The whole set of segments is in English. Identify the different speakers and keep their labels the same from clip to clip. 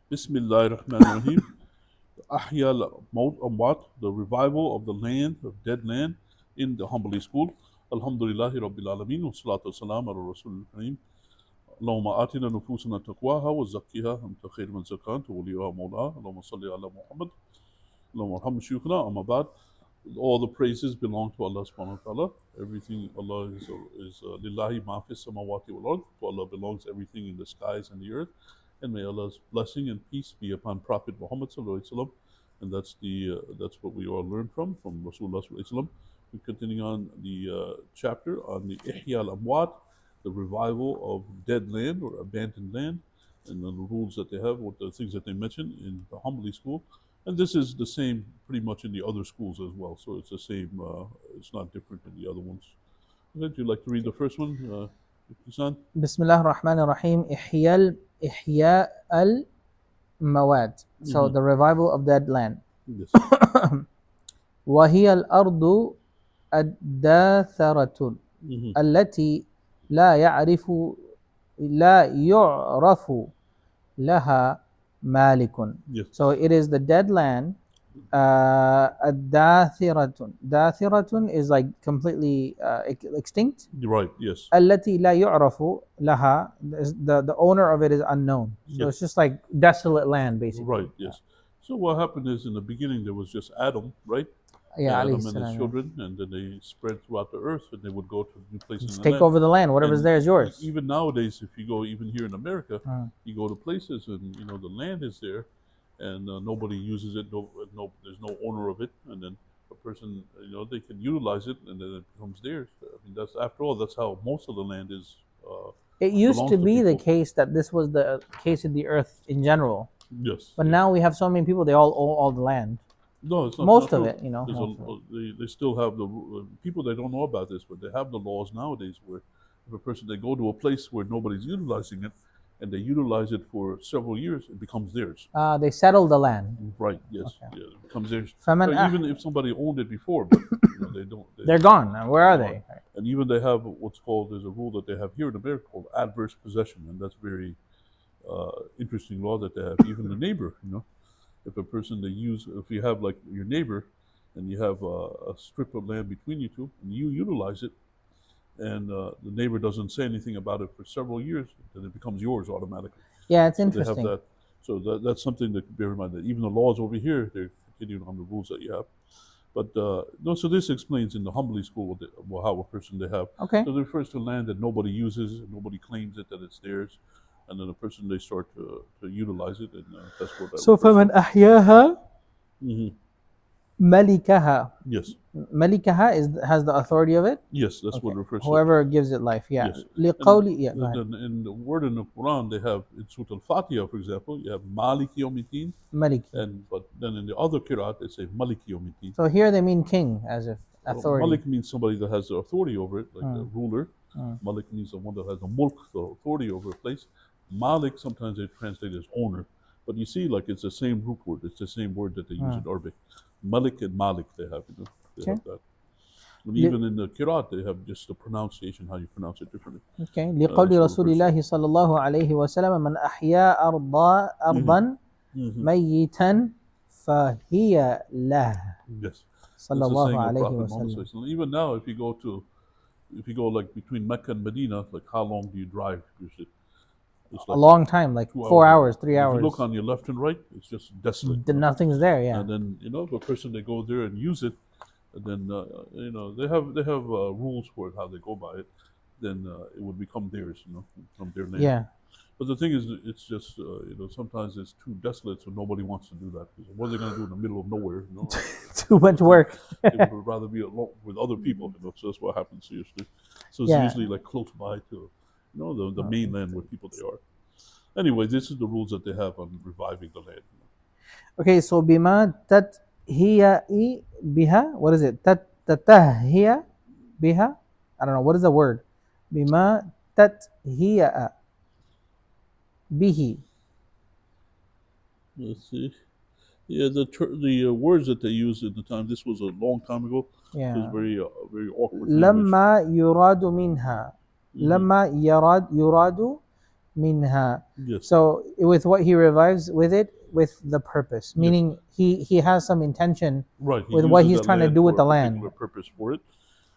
Speaker 1: Bismillah ar-Rahman ar-Rahim. Ahya al-Maut Amwat, the revival of the land, of dead land, in the Hanbali school. Alhamdulillahi Rabbil Alameen, wa salatu wa salam ala Rasul al-Kareem. اللهم آتنا نفوسنا تقواها وزكها أنت خير من زكاها أنت وليها مولاها اللهم صل على محمد اللهم ارحم شيوخنا أما بعد. All the praises belong to Allah subhanahu wa ta'ala. Everything Allah is lillahi ma fis samawati wal ard. To Allah belongs everything in the skies and the earth. And may Allah's blessing and peace be upon Prophet Muhammad sallallahu alaihi wasallam. And that's what we all learn from Rasulullah sallallahu alaihi wasallam. We're continuing on the chapter on the Ihya al-Amwat, the revival of dead land or abandoned land, and the rules that they have, what the things that they mentioned in the Hanbali school. And this is the same pretty much in the other schools as well. So it's the same, it's not different than the other ones. Would you like to read the first one, Isan?
Speaker 2: Bismillah ar-Rahman ar-Rahim. Ihya al-Mawad. So the revival of dead land.
Speaker 1: Yes.
Speaker 2: وهي الأرض الداثرة التي لا يعرف لها مالك.
Speaker 1: Yes.
Speaker 2: So it is the dead land. الداثرة. داثرة is like completely extinct.
Speaker 1: Right. Yes.
Speaker 2: التي لا يعرف لها, the owner of it is unknown. So
Speaker 1: Yes.
Speaker 2: it's just like desolate land basically.
Speaker 1: Right. Yes. So what happened is in the beginning there was just Adam, right?
Speaker 2: Yeah,
Speaker 1: Adam
Speaker 2: alayhi
Speaker 1: and
Speaker 2: salam,
Speaker 1: his
Speaker 2: yeah.
Speaker 1: children, and then they spread throughout the earth, and they would go to new places.
Speaker 2: Just
Speaker 1: in the
Speaker 2: take
Speaker 1: land.
Speaker 2: over the land. Whatever's
Speaker 1: And
Speaker 2: there is yours.
Speaker 1: Even nowadays, if you go, even here in America, you go to places, and the land is there, and nobody uses it. No, there's no owner of it, and then a person, they can utilize it, and then it becomes theirs. I mean, that's after all, that's how most of the land is.
Speaker 2: It used
Speaker 1: belongs
Speaker 2: to
Speaker 1: to
Speaker 2: be the
Speaker 1: people.
Speaker 2: case that this was the case in the earth in general,
Speaker 1: Yes.
Speaker 2: but now we have so many people; they all own all the land.
Speaker 1: No, it's not.
Speaker 2: Most
Speaker 1: not
Speaker 2: of
Speaker 1: true.
Speaker 2: it, most of it.
Speaker 1: They still have the people. They don't know about this, but they have the laws nowadays where if a person they go to a place where nobody's utilizing it, and they utilize it for several years, it becomes theirs.
Speaker 2: They settle the land.
Speaker 1: Right. Yes.
Speaker 2: Okay.
Speaker 1: Yeah, it becomes theirs.
Speaker 2: فمن
Speaker 1: So even if somebody owned it before, but they don't.
Speaker 2: They're gone. Now, where are they?
Speaker 1: And even they have what's called, there's a rule that they have here in America called adverse possession, and that's very interesting law that they have. Even the neighbor, if a person if you have like your neighbor, and you have a strip of land between you two, and you utilize it, and the neighbor doesn't say anything about it for several years, then it becomes yours automatically.
Speaker 2: Yeah, it's
Speaker 1: So
Speaker 2: interesting.
Speaker 1: they have that. So that's something to bear in mind. That even the laws over here, they're continuing on the rules that you have. But no, so this explains in the Hanbali school how a person they have.
Speaker 2: Okay.
Speaker 1: So it refers to land that nobody uses, nobody claims it, that it's theirs, and then the person they start to utilize it, and that's what that.
Speaker 2: So فمن أحياها ملكها.
Speaker 1: Yes.
Speaker 2: Malikaha has the authority of it.
Speaker 1: Yes, that's what it refers to.
Speaker 2: Whoever gives it life. Yeah.
Speaker 1: Yes.
Speaker 2: لقولي. Yeah.
Speaker 1: In the word in the Quran, they have in Surah Al-Fatiha, for example, you have Malik Yawmiddin,
Speaker 2: Maliki.
Speaker 1: but then in the other Qiraat, they say Malik Yawmiddin.
Speaker 2: So here they mean king, as if authority.
Speaker 1: Malik means somebody that has the authority over it, like the ruler. Malik means someone that has the mulk, the authority over a place. Malik, sometimes they translate as owner. But you see, like it's the same root word. It's the same word that they use in Arabic. Malik and Malik, they have, they have that. And even in the Qiraat, they have just the pronunciation, how you pronounce it differently.
Speaker 2: Okay. لقول رسول الله صلى الله عليه وسلم من أحيا أرضا ميتا فهي له.
Speaker 1: Yes.
Speaker 2: صلى الله عليه وسلم.
Speaker 1: Even now, if you go like between Mecca and Medina, like how long do you drive usually?
Speaker 2: Like a long time, like 4 hours, 3 hours.
Speaker 1: If you look on your left and right, it's just desolate.
Speaker 2: Nothing's there, yeah.
Speaker 1: And then if a person they go there and use it, and then they have rules for it, how they go by it, then it would become theirs, from their land.
Speaker 2: Yeah.
Speaker 1: But the thing is, it's just sometimes it's too desolate, so nobody wants to do that. What are they going to do in the middle of nowhere?
Speaker 2: Too much work.
Speaker 1: They would rather be alone with other people. So that's what happens usually. So it's usually like close by to the mainland where people they are. Anyway, this is the rules that they have on reviving the land.
Speaker 2: Okay, so bima tathiya biha. What is it? Tatahhiya biha. I don't know. What is the word? Bima tathiya bihi.
Speaker 1: Let's see. Yeah, the words that they used at the time. This was a long time ago.
Speaker 2: Yeah.
Speaker 1: It was very awkward.
Speaker 2: لما يراد منها. لما يراد minha.
Speaker 1: Yes.
Speaker 2: So with what he revives with it, with the purpose,
Speaker 1: Yes.
Speaker 2: meaning he has some intention
Speaker 1: Right. He
Speaker 2: with what
Speaker 1: uses
Speaker 2: he's
Speaker 1: that
Speaker 2: trying to
Speaker 1: land
Speaker 2: do with
Speaker 1: for a
Speaker 2: the land.
Speaker 1: particular purpose for it.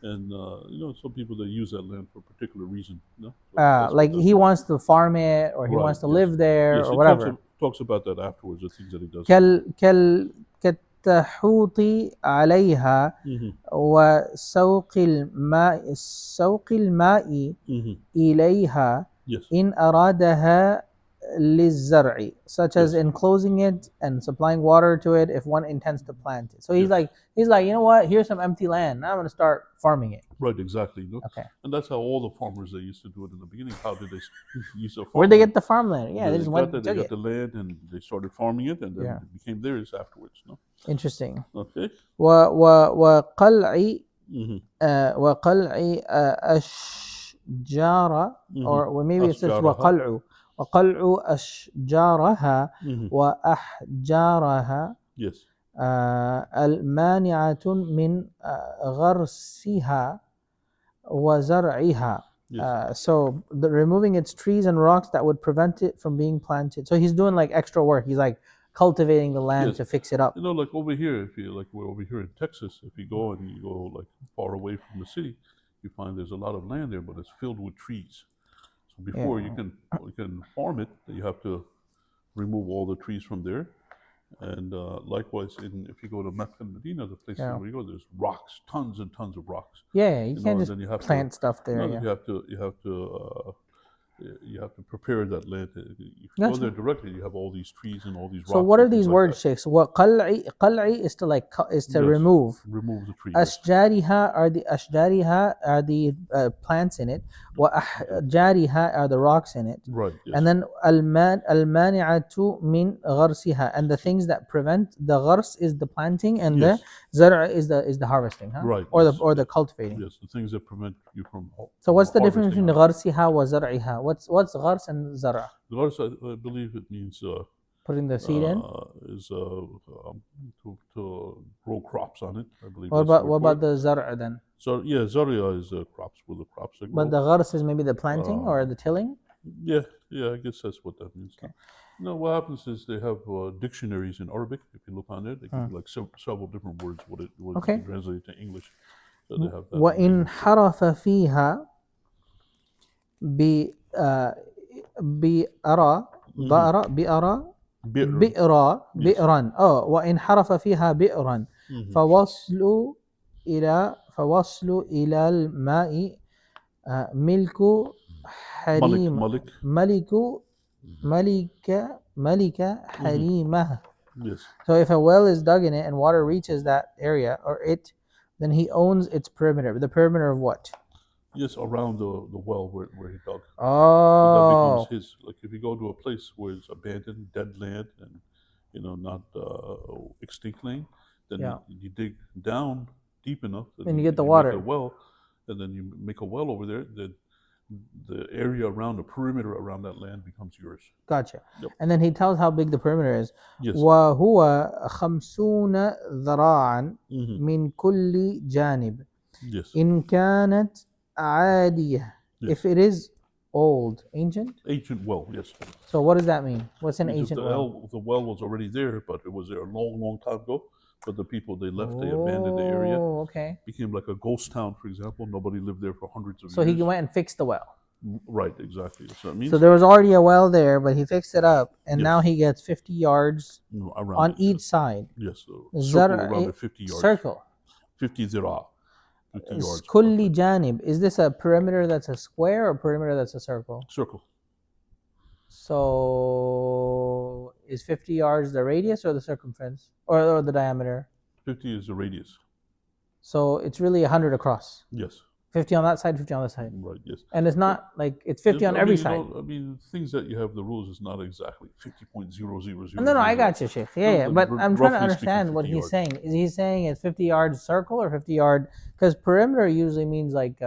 Speaker 1: And some people they use that land for a particular reason. So that's
Speaker 2: Like
Speaker 1: what that
Speaker 2: he
Speaker 1: means.
Speaker 2: wants to farm it, or he
Speaker 1: Right.
Speaker 2: wants to
Speaker 1: Yes.
Speaker 2: live there,
Speaker 1: Yes.
Speaker 2: or
Speaker 1: He
Speaker 2: whatever.
Speaker 1: talks about that afterwards. The things that he does.
Speaker 2: كالتحوط عليها
Speaker 1: Mm-hmm.
Speaker 2: سوق الماء
Speaker 1: Mm-hmm.
Speaker 2: إليها
Speaker 1: Yes.
Speaker 2: إن أرادها للزرع, such as
Speaker 1: Yes.
Speaker 2: enclosing it and supplying water to it if one intends to plant it. So he's
Speaker 1: Yes.
Speaker 2: like, you know what? Here's some empty land. Now I'm going to start farming it.
Speaker 1: Right. Exactly.
Speaker 2: Okay.
Speaker 1: And that's how all the farmers they used to do it in the beginning. How did they use their
Speaker 2: Where'd they
Speaker 1: farmland?
Speaker 2: get the farmland? Yeah, they just went and
Speaker 1: They
Speaker 2: took
Speaker 1: got
Speaker 2: it.
Speaker 1: the land and they started farming it, and then
Speaker 2: Yeah.
Speaker 1: it became theirs afterwards. No.
Speaker 2: Interesting.
Speaker 1: Okay.
Speaker 2: وقلع
Speaker 1: Mm-hmm.
Speaker 2: وقلع أشجار, or maybe it says
Speaker 1: أشجارها.
Speaker 2: وقلع أشجارها
Speaker 1: Mm-hmm.
Speaker 2: وأحجارها
Speaker 1: Yes.
Speaker 2: المانعة من غرسها وزرعها.
Speaker 1: Yes.
Speaker 2: So removing its trees and rocks that would prevent it from being planted. So he's doing like extra work. He's like cultivating the land
Speaker 1: Yes.
Speaker 2: to fix it up.
Speaker 1: Like over here, if you like, we're over here in Texas. If you go and you go like far away from the city, you find there's a lot of land there, but it's filled with trees. So before you can farm it, you have to remove all the trees from there. And likewise, if you go to Mecca and Medina, the places where you go, there's rocks, tons and tons of rocks.
Speaker 2: Yeah, you can't
Speaker 1: and
Speaker 2: just
Speaker 1: then you have
Speaker 2: plant stuff there.
Speaker 1: You have to prepare that land. If you go there directly, you have all these trees and all these rocks.
Speaker 2: So what are
Speaker 1: and things
Speaker 2: these
Speaker 1: like
Speaker 2: words,
Speaker 1: that.
Speaker 2: Sheikh? So what qal'i is to
Speaker 1: Yes.
Speaker 2: remove.
Speaker 1: Remove the trees.
Speaker 2: Ashjariha are the plants in it. Wa ahjariha are the rocks in it.
Speaker 1: Right. Yes.
Speaker 2: And then al-mani'atu min gharsiha, and the things that prevent the ghars is the planting, and
Speaker 1: Yes.
Speaker 2: the zara is the harvesting, huh?
Speaker 1: Right.
Speaker 2: Or
Speaker 1: Yes.
Speaker 2: the cultivating.
Speaker 1: Yes, the things that prevent you from.
Speaker 2: So what's the difference between
Speaker 1: harvesting
Speaker 2: gharsiha wa zar'iha? What's ghars and zara?
Speaker 1: Ghars, I believe it means
Speaker 2: Putting the seed in.
Speaker 1: is to grow crops on it. I believe.
Speaker 2: What about the zara then?
Speaker 1: So yeah, zaria is crops with the crops that grow.
Speaker 2: But the ghars is maybe the planting or the tilling.
Speaker 1: Yeah, I guess that's what that means. Okay. No, what happens is they have dictionaries in Arabic. If you look on there, they give you like several different words what it translated to English. So they have that.
Speaker 2: وإن حرف فيها بئرا. وإن حرف فيها بئرا فوصل إلى الماء ملك حريم ملك حريمه.
Speaker 1: Yes.
Speaker 2: So if a well is dug in it and water reaches that area then he owns its perimeter. The perimeter of what?
Speaker 1: Yes, around the well where he dug.
Speaker 2: Oh.
Speaker 1: So that becomes his. Like if you go to a place where it's abandoned, dead land, and not extinct land, then you dig down deep enough,
Speaker 2: and you get the water.
Speaker 1: Make a well, and then you make a well over there. Then the area around the perimeter around that land becomes yours.
Speaker 2: Gotcha.
Speaker 1: Yep.
Speaker 2: And then he tells how big the perimeter is.
Speaker 1: Yes.
Speaker 2: وهو 50 ذراعا من كل جانب.
Speaker 1: Yes.
Speaker 2: إن كانت عادية.
Speaker 1: Yes.
Speaker 2: If it is old, ancient.
Speaker 1: Ancient well, yes.
Speaker 2: So what does that mean? What's an ancient well?
Speaker 1: The well was already there, but it was there a long, long time ago. But the people they left, they abandoned the area.
Speaker 2: Oh, okay.
Speaker 1: Became like a ghost town, for example. Nobody lived there for hundreds of years.
Speaker 2: So he went and fixed the well.
Speaker 1: Right, exactly.
Speaker 2: So there was already a well there, but he fixed it up, and now he gets 50 yards on each side.
Speaker 1: Yes, circle around the 50 yards.
Speaker 2: Circle.
Speaker 1: 50 zira. 50 yards.
Speaker 2: Kulli janib. Is this a perimeter that's a square or a perimeter that's a circle?
Speaker 1: Circle.
Speaker 2: So is 50 yards the radius or the circumference or the diameter?
Speaker 1: 50 is the radius.
Speaker 2: So it's really 100 across.
Speaker 1: Yes.
Speaker 2: 50 on that side, 50 on this side.
Speaker 1: Right, yes.
Speaker 2: And it's not like it's 50 on every side.
Speaker 1: Things that you have the rules is not exactly 50.000.
Speaker 2: No, I got you, Sheikh. Yeah. But I'm trying to understand what he's saying. Is he saying it's 50 yards circle or 50 yard? Because perimeter usually means like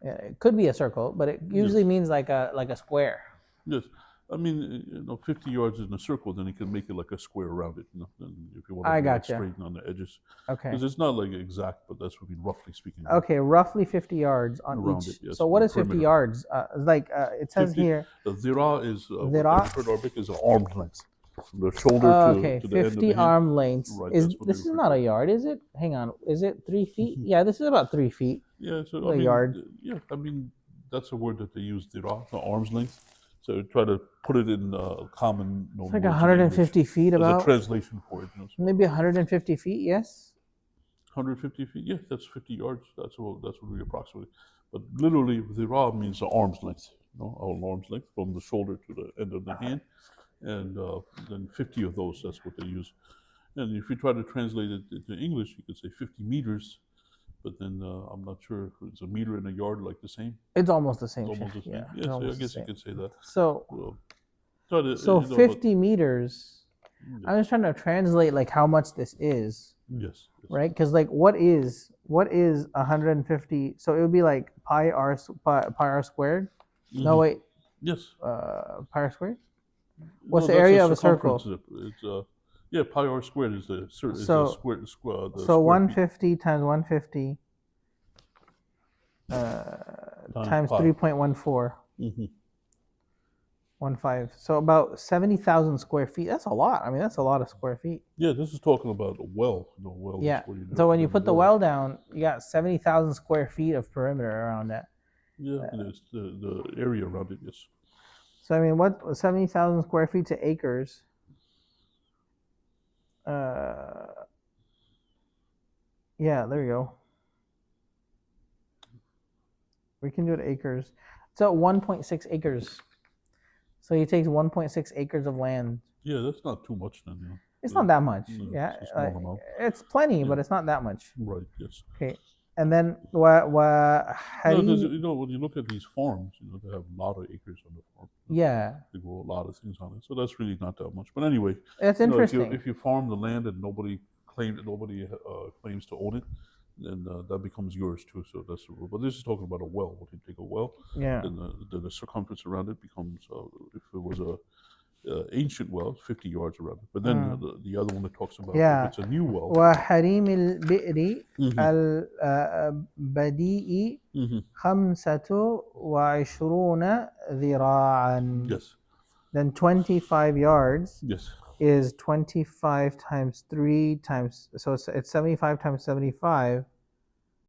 Speaker 2: it could be a circle, but it usually means like a square.
Speaker 1: Yes. I mean, 50 yards in a circle, then you can make it like a square around it. Then if you want to
Speaker 2: I
Speaker 1: be like
Speaker 2: gotcha.
Speaker 1: straight on the edges,
Speaker 2: Okay.
Speaker 1: because it's not like exact, but that's what we roughly speaking.
Speaker 2: Okay, roughly 50 yards on
Speaker 1: Around
Speaker 2: each.
Speaker 1: it, yes,
Speaker 2: So what
Speaker 1: the
Speaker 2: is 50
Speaker 1: perimeter.
Speaker 2: yards? Like it says
Speaker 1: 50.
Speaker 2: here.
Speaker 1: The zira is what
Speaker 2: Zira.
Speaker 1: they refer to Arabic is an arm's length, from the shoulder
Speaker 2: Okay,
Speaker 1: to the end of
Speaker 2: 50
Speaker 1: the hand.
Speaker 2: arm lengths.
Speaker 1: Right,
Speaker 2: Is
Speaker 1: that's what
Speaker 2: this
Speaker 1: they
Speaker 2: is
Speaker 1: refer
Speaker 2: not
Speaker 1: to
Speaker 2: a
Speaker 1: it.
Speaker 2: yard, is it? Hang on. Is it 3 feet? Yeah, this is about 3 feet.
Speaker 1: Yeah, so
Speaker 2: A
Speaker 1: I mean,
Speaker 2: yard.
Speaker 1: yeah, I mean that's a word that they use, zira, the arm's length. So try to put it in common
Speaker 2: It's like
Speaker 1: words in English
Speaker 2: 150 feet
Speaker 1: as a
Speaker 2: about.
Speaker 1: translation for it. So,
Speaker 2: Maybe 150 feet, yes?
Speaker 1: 150 feet, yeah, that's 50 yards. That's what we approximate. But literally, zira means the arm's length, our arm's length from the shoulder to the end of the hand, and then 50 of those. That's what they use. And if you try to translate it into English, you could say 50 meters. But then I'm not sure if it's a meter and a yard like the same.
Speaker 2: It's almost the same.
Speaker 1: It's almost the same.
Speaker 2: Yeah,
Speaker 1: Yeah,
Speaker 2: it's
Speaker 1: so I
Speaker 2: almost the
Speaker 1: guess you
Speaker 2: same.
Speaker 1: could say that.
Speaker 2: So,
Speaker 1: Try to,
Speaker 2: so
Speaker 1: but
Speaker 2: 50 meters.
Speaker 1: yes,
Speaker 2: I'm just trying to translate like how much this is,
Speaker 1: yes.
Speaker 2: right? Because like what is 150? So it would be like pi r squared. No
Speaker 1: Mhm.
Speaker 2: wait,
Speaker 1: Yes.
Speaker 2: pi r squared. What's
Speaker 1: No,
Speaker 2: the
Speaker 1: that's
Speaker 2: area of a
Speaker 1: circumference.
Speaker 2: circle?
Speaker 1: It's yeah, pi r squared is the
Speaker 2: So
Speaker 1: square the
Speaker 2: so
Speaker 1: square feet
Speaker 2: 150 times 150 times
Speaker 1: pi.
Speaker 2: 3.14.
Speaker 1: Mm-hmm.
Speaker 2: 15. So about 70,000 square feet. That's a lot. I mean, that's a lot of square feet.
Speaker 1: Yeah, this is talking about a well. Well
Speaker 2: Yeah.
Speaker 1: is where you
Speaker 2: So when you
Speaker 1: dig
Speaker 2: put the
Speaker 1: water.
Speaker 2: well down, you got 70,000 square feet of perimeter around that.
Speaker 1: Yeah, and it's the area around it. Yes.
Speaker 2: So I mean, what 70,000 square feet to acres? Yeah, there you go. We can do it acres. So 1.6 acres. So he takes 1.6 acres of land.
Speaker 1: Yeah, that's not too much then.
Speaker 2: It's not that much.
Speaker 1: No,
Speaker 2: Yeah,
Speaker 1: it's a small amount.
Speaker 2: it's plenty, but
Speaker 1: Yeah.
Speaker 2: it's not that much.
Speaker 1: Right. Yes.
Speaker 2: Okay, and then what?
Speaker 1: No, because
Speaker 2: Harim?
Speaker 1: when you look at these farms, they have a lot of acres on the farm.
Speaker 2: Yeah,
Speaker 1: They grow a lot of things on it, so that's really not that much. But anyway,
Speaker 2: it's interesting.
Speaker 1: if you farm the land and nobody claims to own it, then that becomes yours too. So that's the rule. But this is talking about a well. When you take a well,
Speaker 2: Yeah.
Speaker 1: then the circumference around it becomes, if it was a ancient well, 50 yards around it. But then the other one that talks about
Speaker 2: Yeah.
Speaker 1: if it's a new well.
Speaker 2: وحريم البئر
Speaker 1: Mhm.
Speaker 2: البديء
Speaker 1: Mhm.
Speaker 2: 25 ذراعا.
Speaker 1: Yes.
Speaker 2: Then 25 yards
Speaker 1: Yes.
Speaker 2: is 25 times 3 times, so it's 75 times 75.